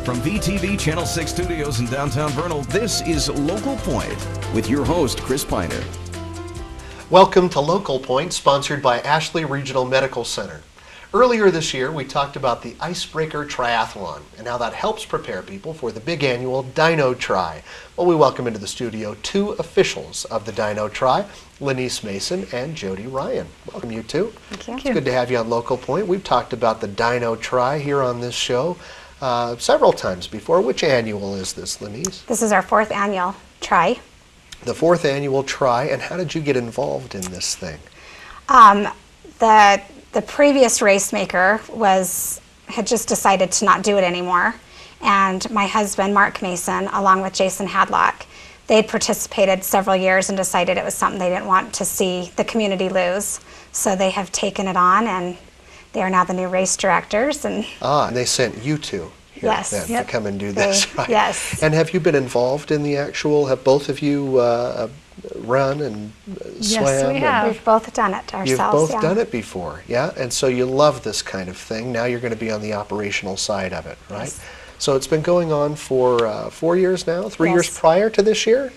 From VTV Channel 6 Studios in downtown Vernal, this is Local Point with your host, Chris Piner. Welcome to Local Point, sponsored by Ashley Regional Medical Center. Earlier this year, we talked about the Icebreaker Triathlon and how that helps prepare people for the big annual DinoTri. Well, we welcome into the studio two officials of the DinoTri, Lynise Mason and Jodi Ryan. Welcome, you two. Thank you. It's good to have you on Local Point. We've talked about the DinoTri here on this show several times before. Which annual is this, Lynise? This is our fourth annual Tri. The fourth annual Tri, and how did you get involved in this thing? The previous race maker had just decided to not do it anymore, and my husband Mark Mason, along with Jason Hadlock, they had participated several years and decided it was something they didn't want to see the community lose, so they have taken it on, and they are now the new race directors. And they sent you two here yes, then yep. to come and do this, right? Yes. And have you been involved in the actual? Have both of you run and swam? Yes, we have. We've both done it ourselves. You've both yeah. done it before, yeah? And so you love this kind of thing. Now you're going to be on the operational side of it, right? Yes. So it's been going on for 4 years now, 3 years Yes. prior to this year?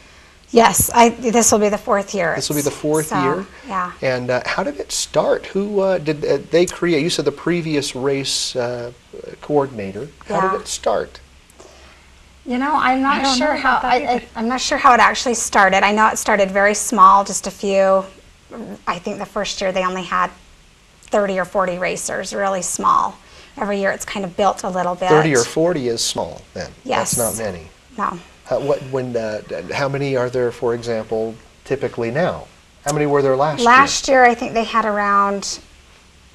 Yes, this will be the fourth year. This will be the fourth year? Yeah. And how did it start? Who did they create? You said the previous race coordinator. How Yeah. did it start? You know, I'm not don't sure know how. about that either. I'm not sure how it actually started. I know it started very small, just a few. I think the first year they only had 30 or 40 racers, really small. Every year it's kind of built a little bit. 30 or 40 is small then. Yes. That's not many. No. How many are there, for example, typically now? How many were there last year? Last year I think they had around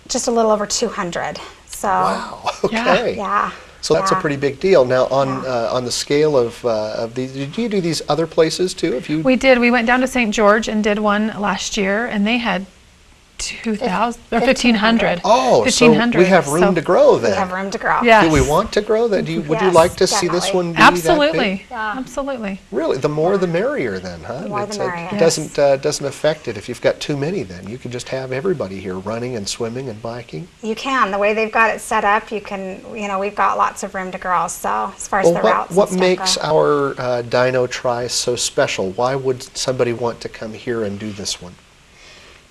just a little over 200. So. Wow. Okay. Yeah. So that's a yeah. pretty big deal. Now, on the scale of these, did you do these other places too? If you We did. We went down to St. George and did one last year, and they had 2,000 or 1,500. Oh, 1,500. so we have room to grow then. We have room to grow. Yeah. Do we want to grow that? Would you Yes, like to see this definitely. one be that Absolutely. big? Yeah. Absolutely. Really, the more the merrier then, huh? The more the merrier. It doesn't affect it if you've got too many then. You can just have everybody here running and swimming and biking. You can. The way they've got it set up, you can, we've got lots of room to grow. So as far as the routes and What stuff makes go. our DinoTri so special? Why would somebody want to come here and do this one?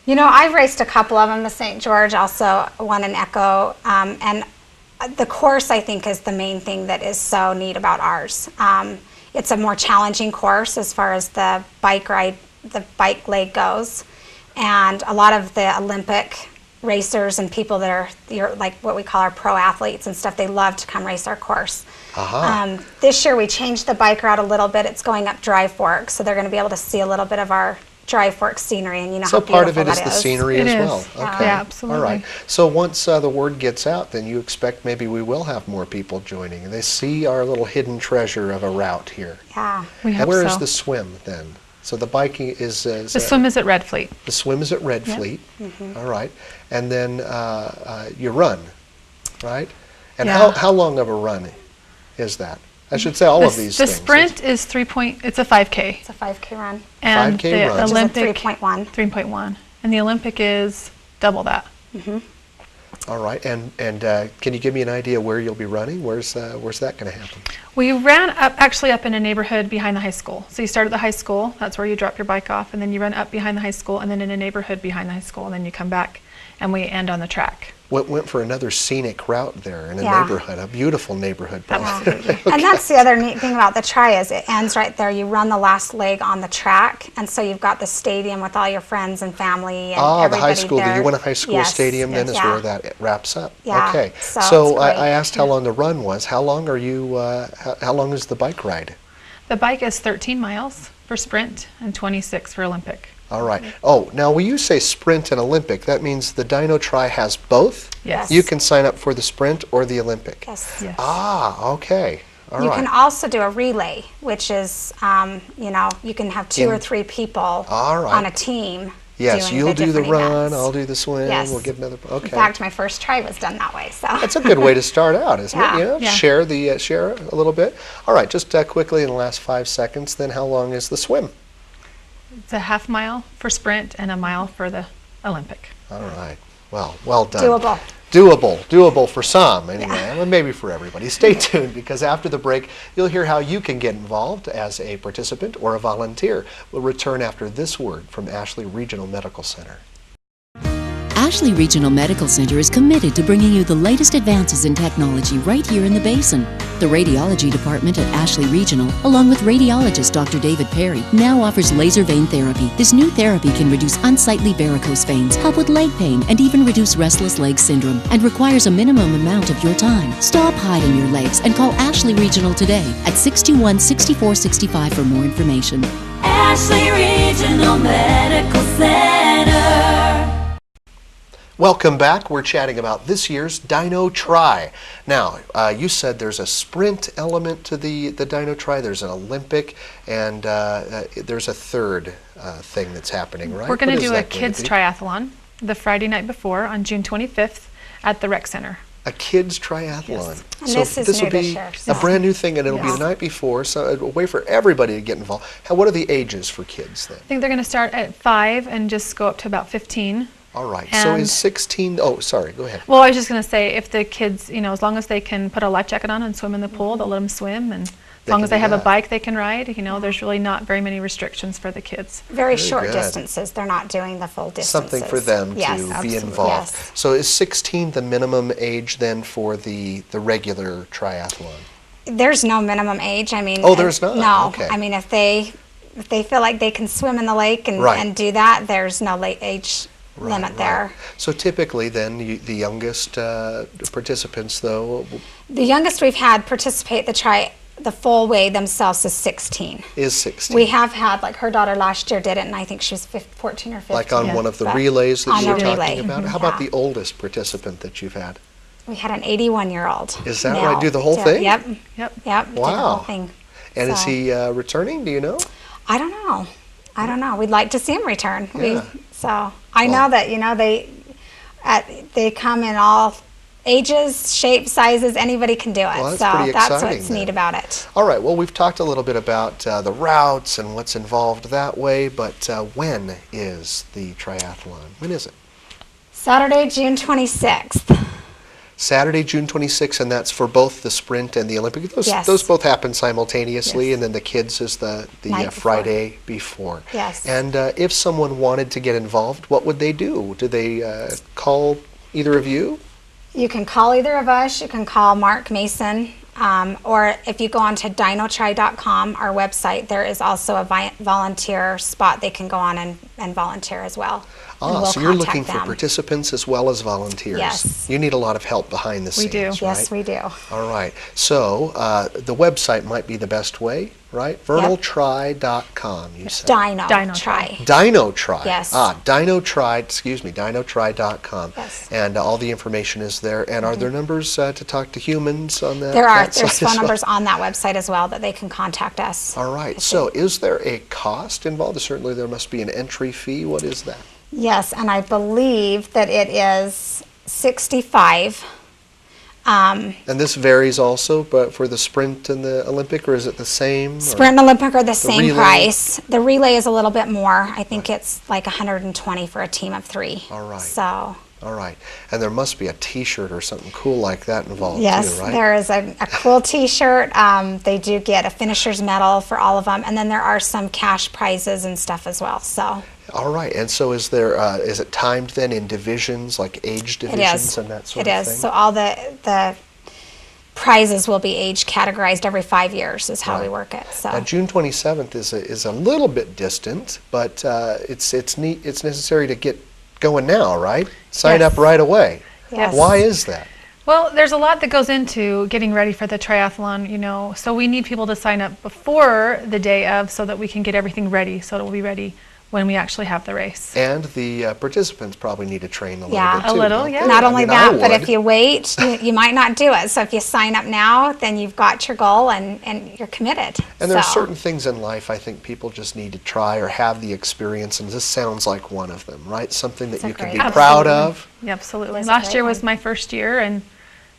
I've raced a couple of them, the St. George, also one in Echo, and the course, I think, is the main thing that is so neat about ours. It's a more challenging course as far as the bike leg goes, and a lot of the Olympic racers and people that are like what we call our pro athletes and stuff, they love to come race our course. This year we changed the bike route a little bit. It's going up Dry Fork, so they're going to be able to see a little bit of our Dry Fork scenery, and So how part of beautiful it is that the scenery It as is. well. Yeah. Okay. Yeah, absolutely. All right. So once the word gets out, then you expect maybe we will have more people joining. They see our little hidden treasure of a route here. Yeah. We And hope where so. is the swim then? So the biking is The swim is at Red Fleet. the swim is at Red Yep. Fleet. All right. And then you run, right? And Yeah. how long of a run is that? I should say all of these The things. sprint is it's a 5K. It's a 5K run. And 5K the run. Which is a Olympic 3.1. 3.1. And the Olympic is double that. All right. And can you give me an idea where you'll be running? Where's that going to happen? We ran actually up in a neighborhood behind the high school. So you start at the high school, that's where you drop your bike off, and then you run up behind the high school, and then in a neighborhood behind the high school, and then you come back, and we end on the track. Went for another scenic route there in a Yeah. neighborhood, a beautiful neighborhood. Absolutely. And that's the other neat thing about the Tri is it ends right there. You run the last leg on the track, and so you've got the stadium with all your friends and family and the everybody high school. there. You went to high school Yes, stadium, then is yeah. where that wraps up. Yeah, Okay. so So it's great. I asked how long the run was. How long are you? How long is the bike ride? The bike is 13 miles for sprint and 26 for Olympic. All right. Oh, now when you say sprint and Olympic, that means the DinoTri has both? Yes. You can sign up for the sprint or the Olympic? Yes. Yes. Ah, okay. All You right. can also do a relay, which is, you can have two or three people All right. on a team. Yes, doing you'll do the different run, events. I'll do the swim, Yes. we'll get another, okay. In fact, my first Tri was done that way. So That's a good way to start out, isn't Yeah. it? You know, Yeah. share a little bit. All right, just quickly in the last 5 seconds, then how long is the swim? It's a half mile for sprint and a mile for the Olympic. All right. Well done. doable. Doable for some anyway, and maybe for everybody. Stay tuned, because after the break, you'll hear how you can get involved as a participant or a volunteer. We'll return after this word from Ashley Regional Medical Center. Ashley Regional Medical Center is committed to bringing you the latest advances in technology right here in the Basin. The Radiology Department at Ashley Regional, along with radiologist Dr. David Perry, now offers laser vein therapy. This new therapy can reduce unsightly varicose veins, help with leg pain, and even reduce restless leg syndrome, and requires a minimum amount of your time. Stop hiding your legs and call Ashley Regional today at 621-6465 for more information. Ashley Regional Medical Center. Welcome back. We're chatting about this year's DinoTri. Now, you said there's a sprint element to the DinoTri, there's an Olympic, and there's a third thing that's happening, right? We're going to do a kids triathlon the Friday night before on June 25th at the rec center. A kids triathlon. Yes. And So this is this will new be this year, a brand new thing, and it'll be the night before, so a way for everybody to get involved. What are the ages for kids then? I think they're going to start at 5 and just go up to about 15. All right. So And- is 16? Oh, sorry. Go ahead. Well, I was just going to say, if the kids, as long as they can put a life jacket on and swim in the pool, they'll let them swim. And as long can as they do have a that. bike they can ride, there's really not very many restrictions for the kids. Very Very short good. distances. They're not doing the full distances. Something for them Yes, to be absolutely. involved. Yes. So is 16 the minimum age then for the regular triathlon? There's no minimum age. I mean, Oh, there's not? No. Okay. I mean, if they feel like they can swim in the lake and, Right. and do that, there's no age limit there. So typically then the youngest participants though The youngest we've had participate the full way themselves is 16. is 16. We have had, like her daughter last year did it, and I think she was 14 or 15. Like on one of the But relays that on you were the talking relay, about? How about yeah. the oldest participant that you've had? We had an 81-year-old. Is that right? Do the whole thing? Yep. Yep. Yep. Did the Wow. whole thing. And is So- he returning? Do you know? I don't know. I don't know. We'd like to see him return. Yeah. So I know that they come in all ages, shapes, sizes. Anybody can do it. Well, that's so pretty that's exciting what's then. neat about it. All right. Well, we've talked a little bit about the routes and what's involved that way, but when is the triathlon? When is it? Saturday, June 26th. Saturday, June 26th, and that's for both the sprint and the Olympic. Yes. Those both happen simultaneously, Yes. and then the kids is the Night before. Friday before. Yes. And if someone wanted to get involved, what would they do? Do they call either of you? You can call either of us. You can call Mark Mason. Or if you go on to DinoTri.com, our website, there is also a volunteer spot they can go on and volunteer as well. And we'll So you're looking contact for them. participants as well as volunteers. Yes. You need a lot of help behind the We scenes, do. right? Yes, we do. All right. So the website might be the best way, right? VernalTri.com, you said. DinoTri. DinoTri. Yes. DinoTri.com. Yes. And all the information is there. And are there numbers to talk to humans on that? There are. that There's site phone as well? numbers on that website as well that they can contact us. All right. So is there a cost involved? Certainly there must be an entry fee. What is that? Yes, and I believe that it is $65. And this varies also, but for the sprint and the Olympic, or is it the same? or- Sprint and Olympic are the same relay? price. The relay is a little bit more. I think it's like $120 for a team of 3. All right. So, All right. And there must be a T-shirt or something cool like that involved yes, too, right? there is a cool T-shirt. They do get a finisher's medal for all of them, and then there are some cash prizes and stuff as well. So, All right. And so is there? Is it timed then in divisions, like age it divisions is. and that sort It of is. thing? So all the prizes will be age categorized every 5 years is how we Right. work it. So. Now, June 27th is a little bit distant, but it's neat. It's necessary to get going now, right? Sign Yes. up right away. Yes. Why is that? Well, there's a lot that goes into getting ready for the triathlon, so we need people to sign up before the day of so that we can get everything ready, so it will be ready when we actually have the race. And the participants probably need to train a little Yeah. bit A too. little, don't yeah. they? Not I only mean, I that, but if would. you wait, you might not do it. So if you sign up now, then you've got your goal and you're committed. And there are So, certain things in life I think people just need to try or have the experience, and this sounds like one of them, right? Something that a you can great be one. proud of. Yeah, absolutely. That's a Last great year was one. my first year, and it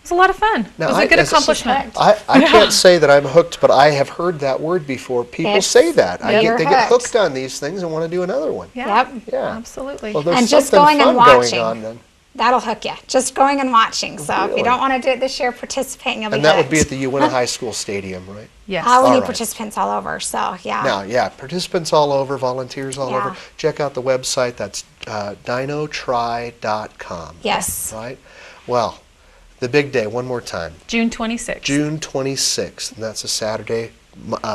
was a lot of fun. Now, it was I- a good as a- accomplishment. I can't say that I'm hooked, but I have heard that word before. People Yes. say that. You're They get hooked. hooked on these things and want to do another one. Yeah, Yep. Yeah. absolutely. Well, there's And just something going and fun watching. going on then. That'll hook you, just going and watching. So if Really? you don't want to do it this year, participate and you'll be And that would be hooked. at the Uinta High School Stadium, right? Yes. We All need right. participants all over, so yeah. Now, yeah, participants all over, volunteers all Yeah. over. Check out the website. That's DinoTri.com. Yes. Right? Well, the big day, one more time. June 26th. June 26th, and that's a Saturday,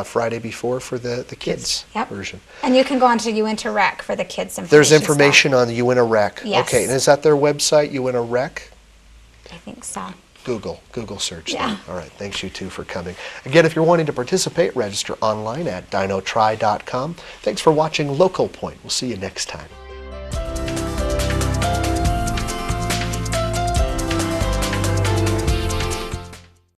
Friday before for the kids Yep. version. And you can go onto Uinta Rec for the kids information. There's information on the Uinta Rec. Yes. Okay, and is that their website, Uinta Rec? I think so. Google search Yeah. that. All right, thanks you two for coming. Again, if you're wanting to participate, register online at DinoTri.com. Thanks for watching Local Point. We'll see you next time.